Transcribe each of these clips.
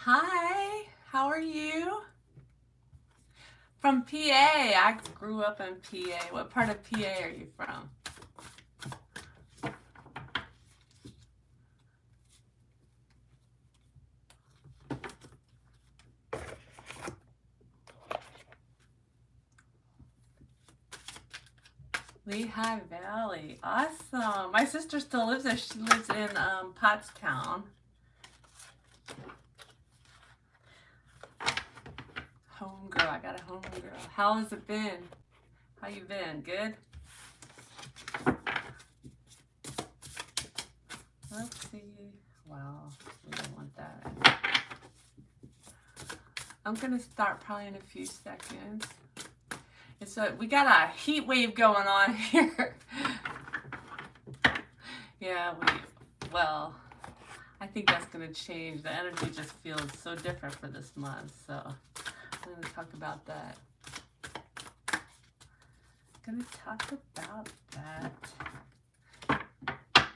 Hi, how are you? From PA. I grew up in PA. What part of PA are you from? Lehigh Valley. Awesome. My sister still lives there. She lives in Pottstown. Homegirl. I got a homegirl. How has it been? How you been? Good? Let's see. Wow, we don't want that. I'm gonna start probably in a few seconds. So we got a heat wave going on here. Yeah, well, I think that's going to change. The energy just feels so different for this month. So I'm going to talk about that.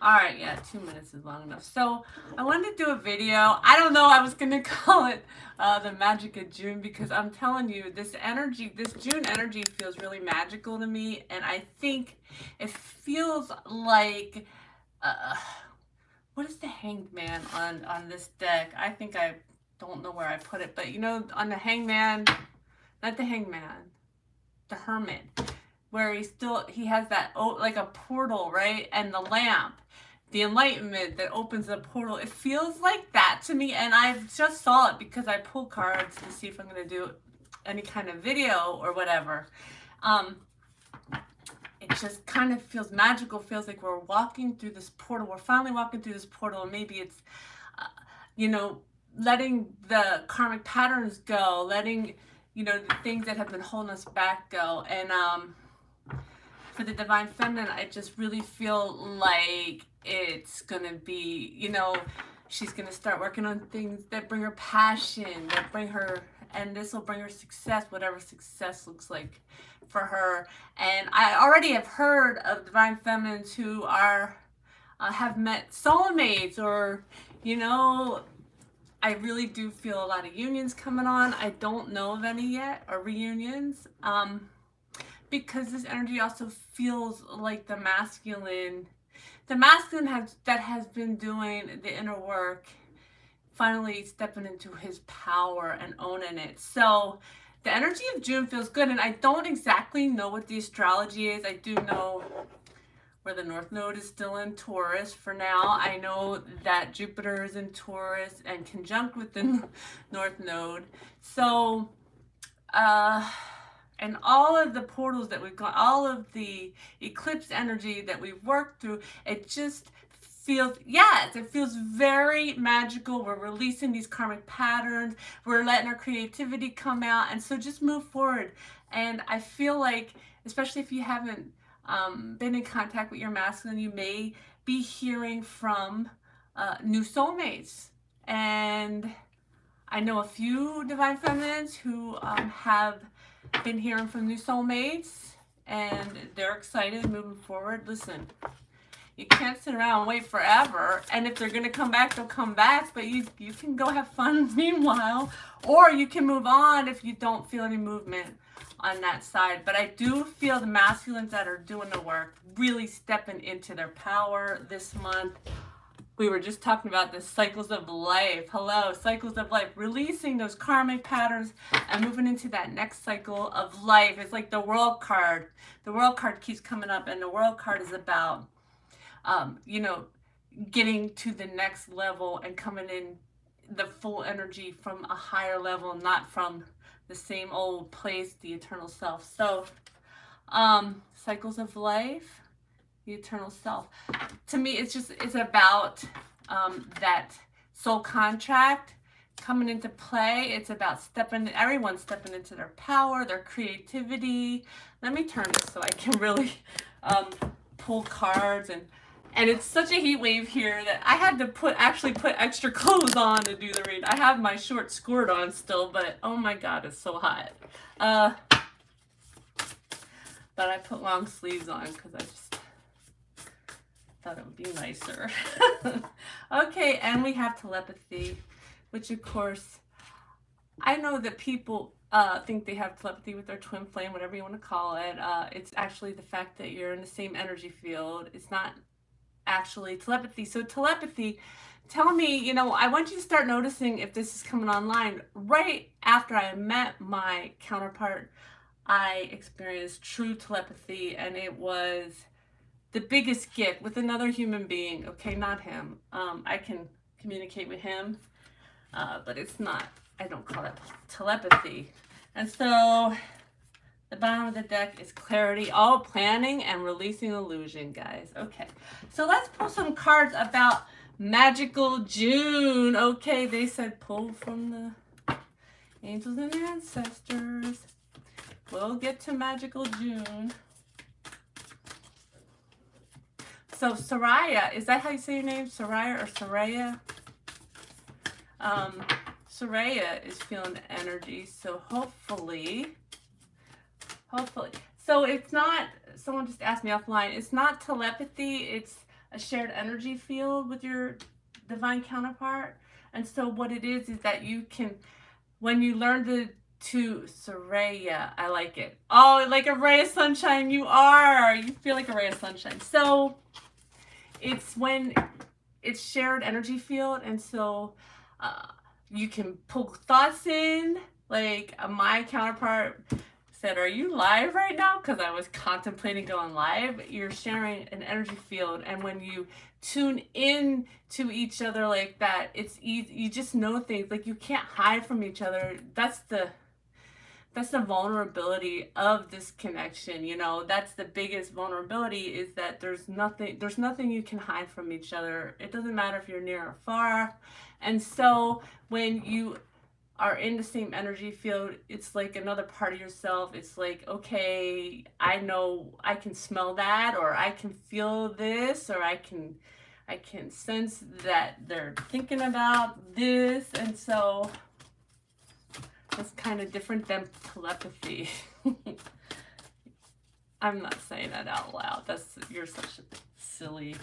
All right, yeah, 2 minutes is long enough. So I wanted to do a video. I don't know, I was going to call it the magic of June because I'm telling you, this energy, this June energy feels really magical to me. And I think it feels like, what is the Hanged Man on this deck? I think I don't know where I put it, but you know, on the Hangman, not the Hangman, the Hermit, where he has that, like a portal, right? And the lamp, the enlightenment that opens the portal. It feels like that to me, and I just saw it because I pulled cards to see if I'm going to do any kind of video or whatever. It just kind of feels magical, feels like we're walking through this portal. We're finally walking through this portal, and maybe it's, you know, letting the karmic patterns go, letting, you know, the things that have been holding us back go. And for the Divine Feminine, I just really feel like it's going to be, you know, she's going to start working on things that bring her passion, that bring her, and this will bring her success, whatever success looks like for her. And I already have heard of Divine Feminines who are, have met soulmates, or, you know, I really do feel a lot of unions coming on. I don't know of any yet, or reunions. Because this energy also feels like the masculine that has been doing the inner work, finally stepping into his power and owning it. So the energy of June feels good, and I don't exactly know what the astrology is. I do know where the North Node is still in Taurus for now. I know that Jupiter is in Taurus and conjunct with the North Node. So and all of the portals that we've got, all of the eclipse energy that we've worked through, it just feels, yes, it feels very magical. We're releasing these karmic patterns. We're letting our creativity come out. And so just move forward. And I feel like, especially if you haven't been in contact with your masculine, you may be hearing from new soulmates. And I know a few Divine Feminines who have been hearing from new soulmates, and they're excited moving forward. Listen, you can't sit around and wait forever, and if they're going to come back, they'll come back, but you can go have fun meanwhile, or you can move on if you don't feel any movement on that side. But I do feel the masculines that are doing the work really stepping into their power this month. We were just talking about the cycles of life. Hello, cycles of life. Releasing those karmic patterns and moving into that next cycle of life. It's like the World card. The World card keeps coming up, and the World card is about, you know, getting to the next level and coming in the full energy from a higher level, not from the same old place, the eternal self. So, cycles of life, the eternal self. To me, it's about that soul contract coming into play. It's about everyone stepping into their power, their creativity. Let me turn this so I can really pull cards, and it's such a heat wave here that I had to actually put extra clothes on to do the read. I have my short skirt on still, but oh my god, it's so hot. But I put long sleeves on because I just thought it would be nicer. Okay, and we have telepathy. which of course, I know that people think they have telepathy with their twin flame, whatever you want to call it. It's actually the fact that you're in the same energy field. It's not actually telepathy. So telepathy, tell me, I want you to start noticing if this is coming online. Right after I met my counterpart, I experienced true telepathy, and it was the biggest gift with another human being. Okay, not him. I can communicate with him, but it's not, I don't call it telepathy. And so the bottom of the deck is clarity, all planning and releasing illusion, guys. Okay, so let's pull some cards about magical June. Okay, they said pull from the angels and ancestors. We'll get to magical June. So Soraya, is that how you say your name? Soraya or Soraya? Soraya is feeling energy, so hopefully. So it's not, someone just asked me offline, it's not telepathy, it's a shared energy field with your divine counterpart. And so what it is that you can, when you learn to Soraya, I like it. Oh, like a ray of sunshine, you feel like a ray of sunshine. So it's when it's shared energy field, and so you can pull thoughts in, like my counterpart said, are you live right now? Because I was contemplating going live. You're sharing an energy field, and when you tune in to each other like that, it's easy. You just know things. Like, you can't hide from each other. That's the vulnerability of this connection. That's the biggest vulnerability, is that there's nothing you can hide from each other. It doesn't matter if you're near or far. And so when you are in the same energy field, it's like another part of yourself. It's like, okay, I know I can smell that, or I can feel this, or I can sense that they're thinking about this. And so it's kind of different than telepathy. I'm not saying that out loud. You're such a silly.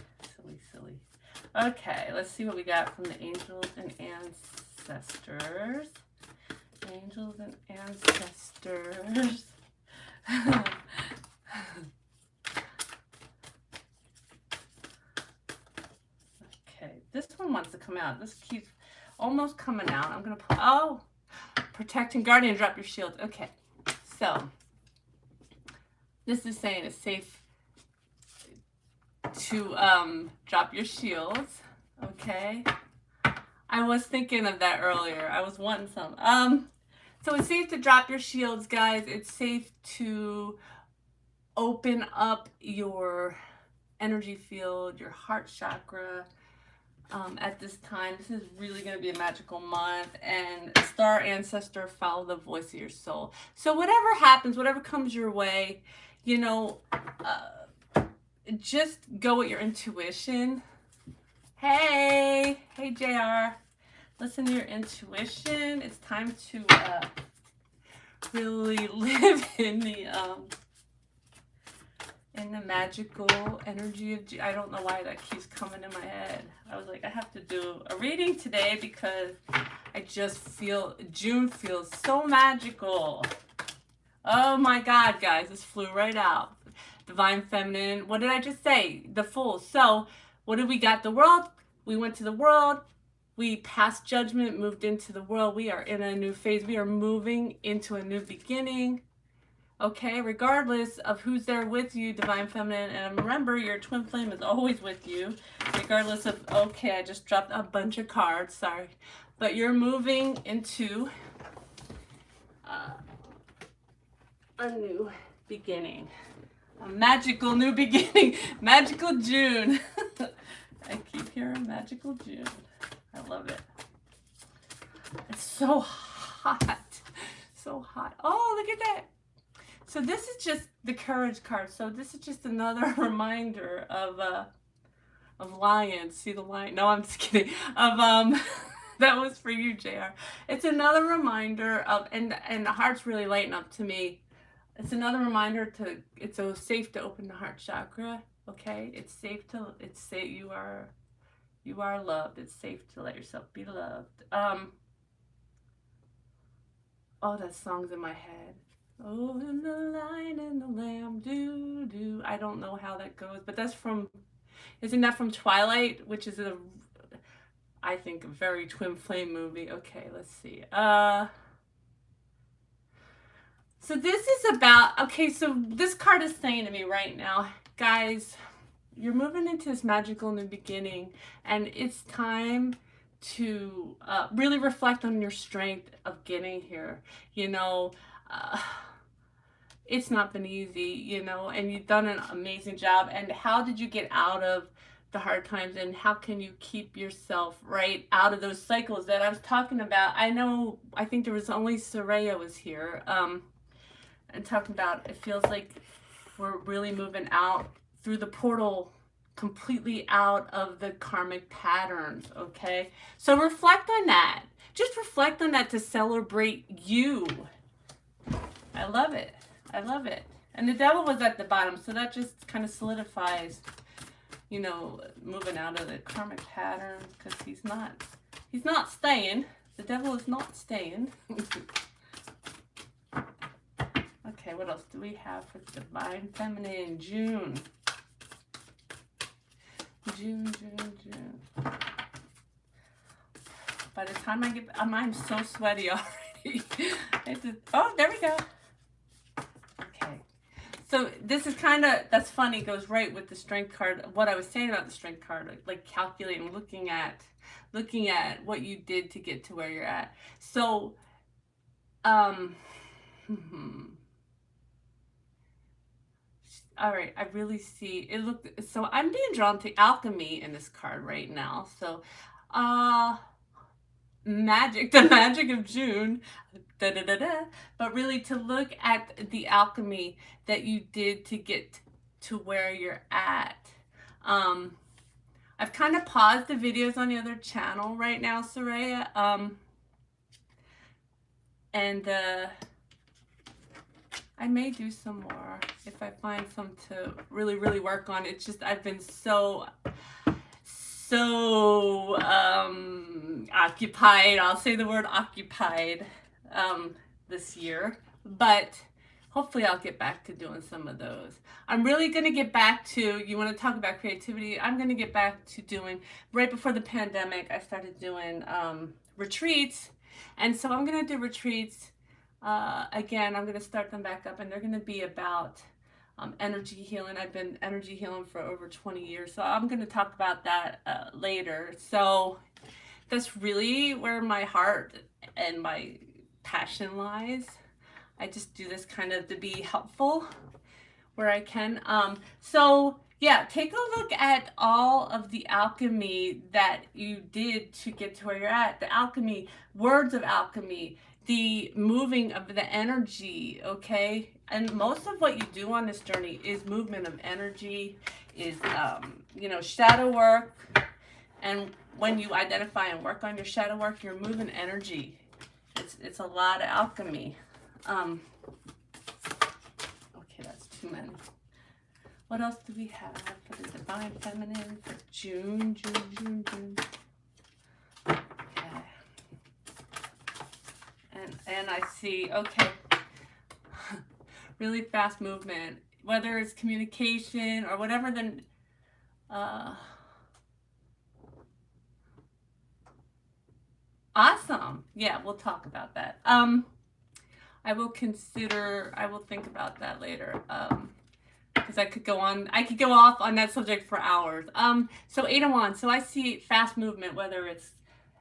Okay, let's see what we got from the angels and ancestors. Angels and ancestors. Okay, this one wants to come out. This keeps almost coming out. I'm gonna pull. Oh, protect and guardian. Drop your shield. Okay, so this is saying it's safe to drop your shields. Okay, I was thinking of that earlier. I was wanting some. So it's safe to drop your shields, guys. It's safe to open up your energy field, your heart chakra. At this time, this is really going to be a magical month, and star ancestor, follow the voice of your soul. So whatever happens, whatever comes your way, just go with your intuition. Hey JR, listen to your intuition. It's time to really live in the magical energy of I don't know why that keeps coming in my head. I was like, I have to do a reading today because I just feel June feels so magical. Oh my God, guys, this flew right out. Divine feminine. What did I just say? The Fool. So what did we got? The world. We went to the world. We passed judgment, moved into the world. We are in a new phase. We are moving into a new beginning. Okay, regardless of who's there with you, Divine Feminine, and remember, your twin flame is always with you, regardless of, okay, I just dropped a bunch of cards, sorry, but you're moving into a new beginning, a magical new beginning, magical June. I keep hearing magical June. I love it. It's so hot, so hot. Oh, look at that. So this is just the courage card. So this is just another reminder of lions. See the lion? No, I'm just kidding. Of that was for you, JR. It's another reminder of, and the heart's really lighting up to me. It's another reminder it's so safe to open the heart chakra. Okay, it's safe. You You are loved. It's safe to let yourself be loved. Oh, that song's in my head. Oh, and the lion and the lamb, do do. I don't know how that goes, but that's from. Isn't that from Twilight, which is a, I think, a very twin flame movie. Okay, let's see. So this is about, okay, so this card is saying to me right now, guys, you're moving into this magical new beginning, and it's time to really reflect on your strength of getting here. You know, it's not been easy, you know, and you've done an amazing job. And how did you get out of the hard times, and how can you keep yourself right out of those cycles that I was talking about? I think there was only Soraya was here, and talking about, it feels like we're really moving out through the portal, completely out of the karmic patterns. Okay, so reflect on that. Just reflect on that to celebrate you. I love it. I love it. And the devil was at the bottom, so that just kind of solidifies, you know, moving out of the karmic patterns, because he's not staying. The devil is not staying. Okay, what else do we have for Divine Feminine? June. June. By the time I get, I'm so sweaty already. Oh, there we go. Okay. So this is kind of, that's funny, goes right with the strength card. What I was saying about the strength card, like calculating, looking at what you did to get to where you're at. So, all right, I really see it. So I'm being drawn to alchemy in this card right now. So, magic, the magic of June, but really to look at the alchemy that you did to get to where you're at. I've kind of paused the videos on the other channel right now, Soraya, and I may do some more if I find some to really, really work on. It's just, I've been so occupied. I'll say the word occupied this year, but hopefully I'll get back to doing some of those. I'm really going to get back to, you want to talk about creativity, I'm going to get back to doing, right before the pandemic, I started doing retreats. And so I'm going to do retreats. Again, I'm going to start them back up, and they're going to be about energy healing. I've been energy healing for over 20 years, so I'm going to talk about that later. So that's really where my heart and my passion lies. I just do this kind of to be helpful where I can. So yeah, take a look at all of the alchemy that you did to get to where you're at. The alchemy, words of alchemy, the moving of the energy, okay? And most of what you do on this journey is movement of energy, is, you know, shadow work. And when you identify and work on your shadow work, you're moving energy. It's a lot of alchemy. Okay, that's too many. What else do we have for the Divine Feminine for June? Okay. And I see, okay, really fast movement, whether it's communication or whatever, then awesome. Yeah, we'll talk about that. I will think about that later. Because I could go off on that subject for hours. So 8 of Wands. So I see fast movement, whether it's,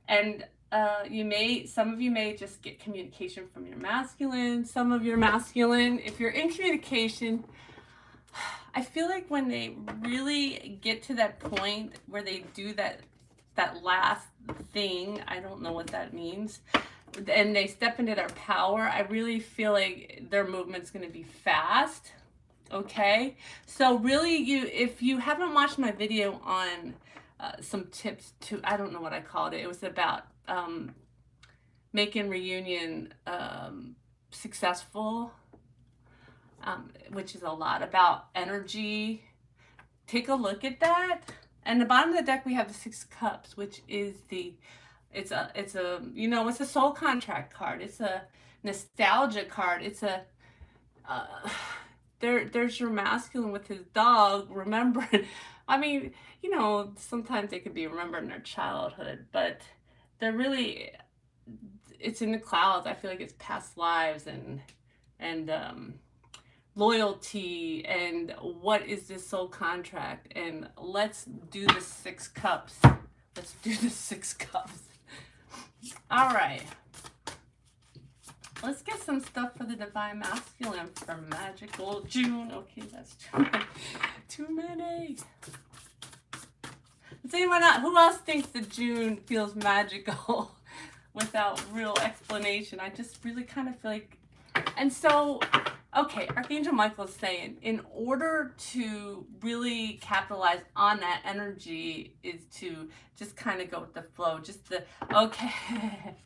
and some of you may just get communication from your masculine. Some of your masculine, if you're in communication, I feel like when they really get to that point where they do that last thing, I don't know what that means, and they step into their power, I really feel like their movement's going to be fast. Okay, so really, if you haven't watched my video on some tips to, I don't know what I called it, it was about making reunion successful, which is a lot about energy. Take a look at that And the bottom of the deck we have the Six of Cups, which is it's a it's a soul contract card. It's a nostalgia card. It's a uh, there's your masculine with his dog remembering. I mean, sometimes they could be remembering their childhood, but they're really, it's in the clouds. I feel like it's past lives and loyalty and what is this soul contract, and let's do the Six Cups. Let's do the Six Cups. All right. Let's get some stuff for the Divine Masculine for Magical June. Okay, that's too many. Does anyone else, who else thinks that June feels magical without real explanation? I just really kind of feel like, and so, okay, Archangel Michael is saying, in order to really capitalize on that energy is to just kind of go with the flow. Just okay.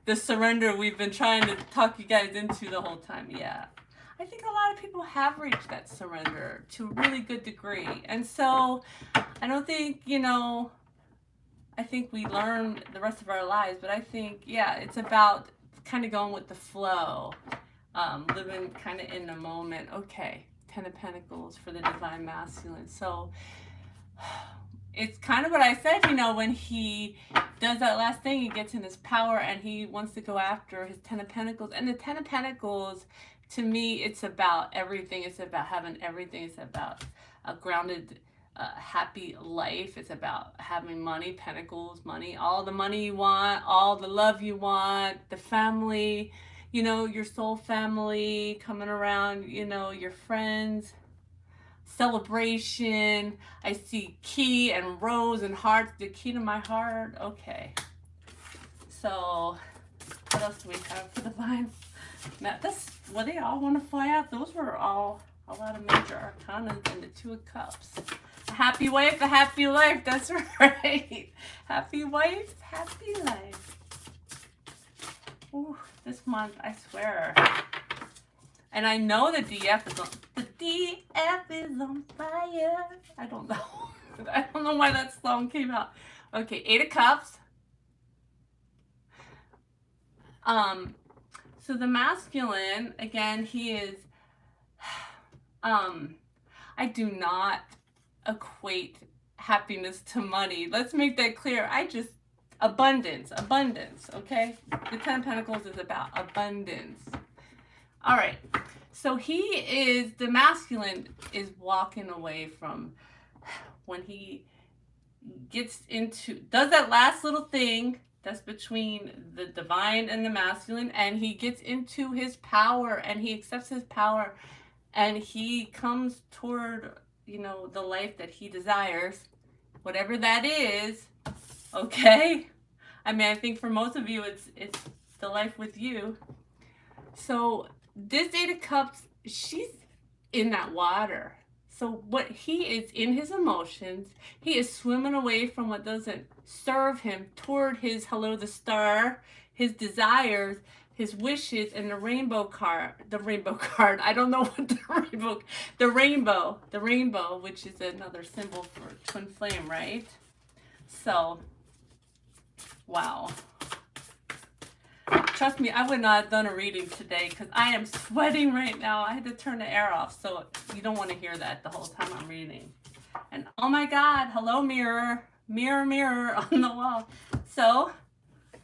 The surrender we've been trying to talk you guys into the whole time. Yeah. I think a lot of people have reached that surrender to a really good degree. And so I don't think, I think we learn the rest of our lives, but I think, yeah, it's about kind of going with the flow, living kind of in the moment. Okay, Ten of Pentacles for the Divine Masculine. So it's kind of what I said, when he does that last thing, he gets in his power and he wants to go after his Ten of Pentacles. And the Ten of Pentacles, to me, it's about everything. It's about having everything. It's about a grounded, happy life. It's about having money, pentacles, money, all the money you want, all the love you want, the family, your soul family coming around, your friends. Celebration. I see key and rose and hearts. The key to my heart. Okay. So, what else do we have for the Divine? Well, they all want to fly out. Those were all a lot of major arcana and the Two of Cups. A happy wife, a happy life. That's right. Happy wife, happy life. Ooh, this month, I swear. And I know the DF is on fire. I don't know. I don't know why that song came out. Okay, Eight of Cups. So the masculine, again, he is, I do not equate happiness to money. Let's make that clear. Abundance, okay? The Ten of Pentacles is about abundance. All right, so the masculine is walking away from when he does that last little thing that's between the divine and the masculine, and he gets into his power and he accepts his power and he comes toward, the life that he desires, whatever that is, okay? I mean, I think for most of you, it's the life with you. So this Eight of Cups, she's in that water. So what he is in his emotions, he is swimming away from what doesn't serve him toward his hello the star, his desires, his wishes, and the rainbow card. I don't know what the rainbow, which is another symbol for twin flame, right? So, wow. Trust me, I would not have done a reading today because I am sweating right now. I had to turn the air off, so you don't want to hear that the whole time I'm reading. And oh my God, hello mirror, mirror, mirror on the wall. So,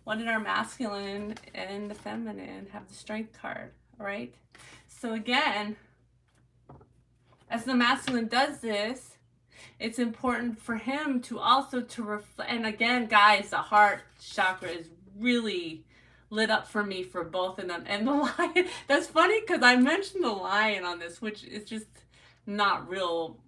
what did our masculine and the feminine have? The Strength card, right? So again, as the masculine does this, it's important for him to also reflect. And again, guys, the heart chakra is really lit up for me for both of them. And the lion, that's funny because I mentioned the lion on this, which is just not real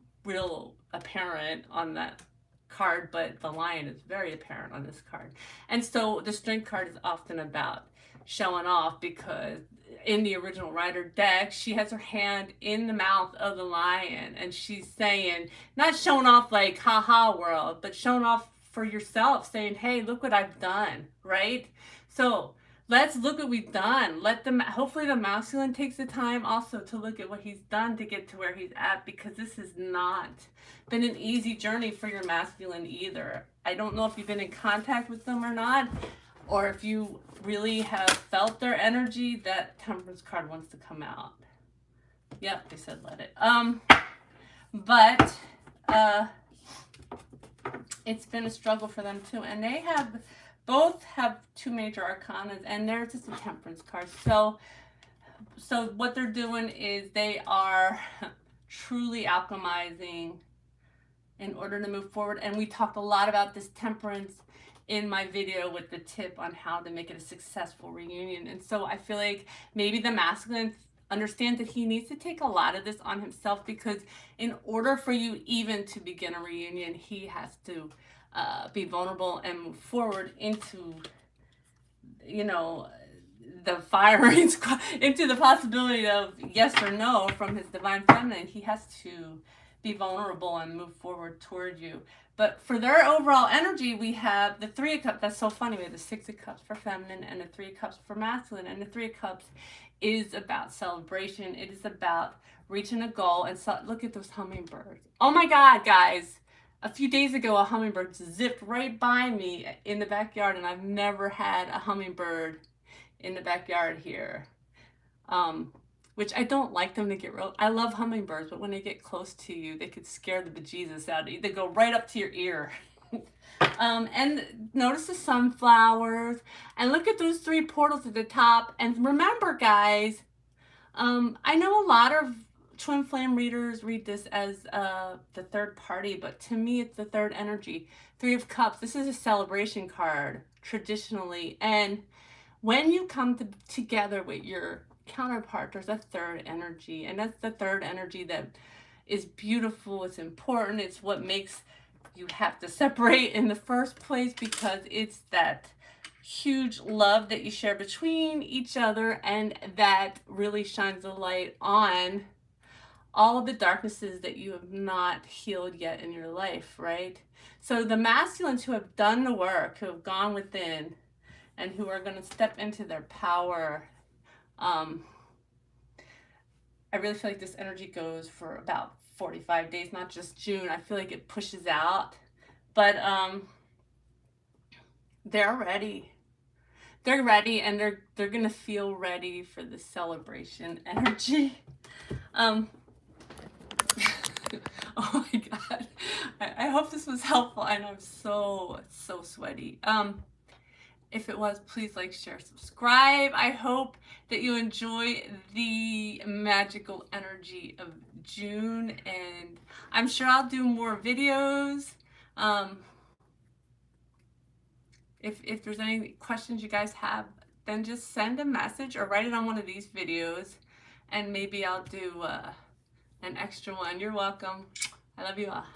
apparent on that card, but the lion is very apparent on this card. And so the Strength card is often about showing off, because in the original Rider deck, she has her hand in the mouth of the lion and she's saying, not showing off like haha world, but showing off for yourself, saying, hey, look what I've done, right? So let's look what we've done. Hopefully the masculine takes the time also to look at what he's done to get to where he's at, because this has not been an easy journey for your masculine either. I don't know if you've been in contact with them or not, or if you really have felt their energy. That Temperance card wants to come out. Yep, they said let it. But it's been a struggle for them too, and they both have 2 major arcanas, and there's just a Temperance card. So what they're doing is they are truly alchemizing in order to move forward. And we talked a lot about this Temperance in my video with the tip on how to make it a successful reunion. And so I feel like maybe the masculine understands that he needs to take a lot of this on himself, because in order for you even to begin a reunion, he has to be vulnerable and move forward into, you know, the firing squad, into the possibility of yes or no from his divine feminine. He has to be vulnerable and move forward toward you. But for their overall energy, we have the 3 of Cups. That's so funny. We have the 6 of Cups for feminine and the 3 of Cups for masculine. And the 3 of Cups is about celebration. It is about reaching a goal. And so, look at those hummingbirds. Oh my God, guys. A few days ago, a hummingbird zipped right by me in the backyard, and I've never had a hummingbird in the backyard here. Which I don't like them to get real. I love hummingbirds, but when they get close to you, they could scare the bejesus out of you. They go right up to your ear. And notice the sunflowers, and look at those 3 portals at the top. And remember, guys, I know a lot of twin flame readers read this as the third party, but to me it's the third energy. 3 of Cups, this is a celebration card traditionally, and when you come together with your counterpart, there's a third energy, and that's the third energy that is beautiful. It's important. It's what makes you have to separate in the first place, because it's that huge love that you share between each other, and that really shines a light on all of the darknesses that you have not healed yet in your life, right? So the masculines who have done the work, who have gone within, and who are going to step into their power, I really feel like this energy goes for about 45 days, not just June. I feel like it pushes out, but they're ready. They're ready, and they're going to feel ready for the celebration energy. Oh my God. I hope this was helpful. I know I'm so sweaty. If it was, please like, share, subscribe. I hope that you enjoy the magical energy of June, and I'm sure I'll do more videos. If there's any questions you guys have, then just send a message or write it on one of these videos, and maybe I'll do an extra one. You're welcome. I love you all.